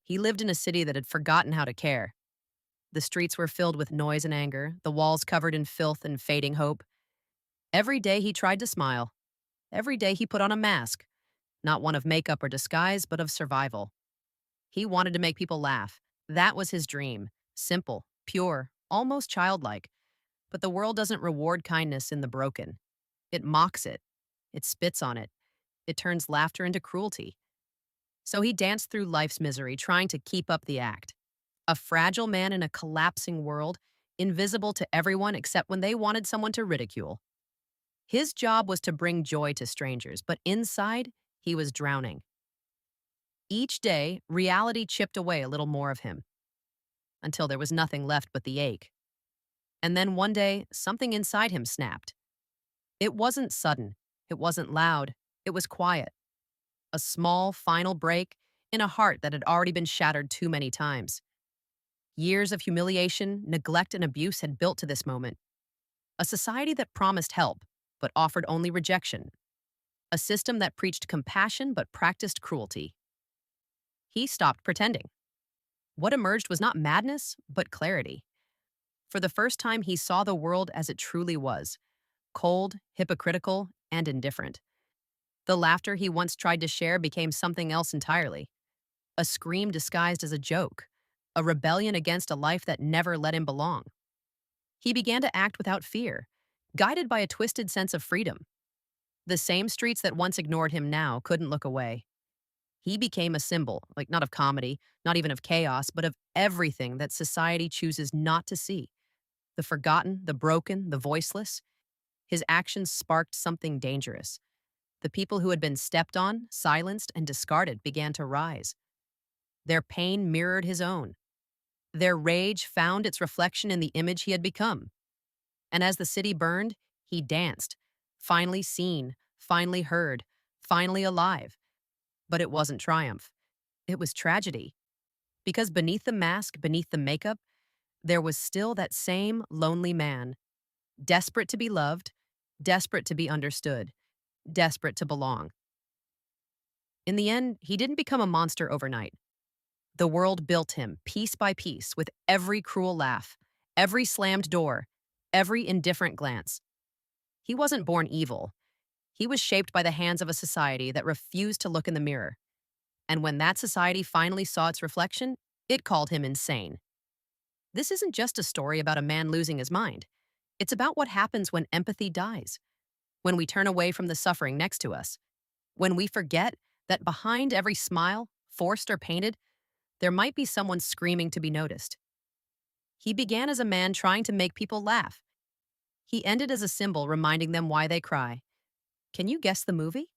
He lived in a city that had forgotten how to care. The streets were filled with noise and anger, the walls covered in filth and fading hope. Every day he tried to smile. Every day he put on a mask, not one of makeup or disguise, but of survival. He wanted to make people laugh. That was his dream. Simple, pure, almost childlike. But the world doesn't reward kindness in the broken. It mocks it. It spits on it. It turns laughter into cruelty. So he danced through life's misery, trying to keep up the act. A fragile man in a collapsing world, invisible to everyone except when they wanted someone to ridicule. His job was to bring joy to strangers, but inside, he was drowning. Each day, reality chipped away a little more of him, until there was nothing left but the ache. And then one day, something inside him snapped. It wasn't sudden, it wasn't loud, it was quiet. A small, final break in a heart that had already been shattered too many times. Years of humiliation, neglect, and abuse had built to this moment. A society that promised help, but offered only rejection. A system that preached compassion, but practiced cruelty. He stopped pretending. What emerged was not madness, but clarity. For the first time, he saw the world as it truly was: cold, hypocritical, and indifferent. The laughter he once tried to share became something else entirely: a scream disguised as a joke, a rebellion against a life that never let him belong. He began to act without fear, guided by a twisted sense of freedom. The same streets that once ignored him now couldn't look away. He became a symbol, like not of comedy, not even of chaos, but of everything that society chooses not to see: the forgotten, the broken, the voiceless. His actions sparked something dangerous. The people who had been stepped on, silenced, and discarded began to rise. Their pain mirrored his own. Their rage found its reflection in the image he had become. And as the city burned, he danced, finally seen, finally heard, finally alive. But it wasn't triumph. It was tragedy. Because beneath the mask, beneath the makeup, there was still that same lonely man, desperate to be loved, desperate to be understood, desperate to belong. In the end, he didn't become a monster overnight. The world built him, piece by piece, with every cruel laugh, every slammed door, every indifferent glance. He wasn't born evil. He was shaped by the hands of a society that refused to look in the mirror. And when that society finally saw its reflection, it called him insane. This isn't just a story about a man losing his mind. It's about what happens when empathy dies, when we turn away from the suffering next to us, when we forget that behind every smile, forced or painted, there might be someone screaming to be noticed. He began as a man trying to make people laugh. He ended as a symbol reminding them why they cry. Can you guess the movie?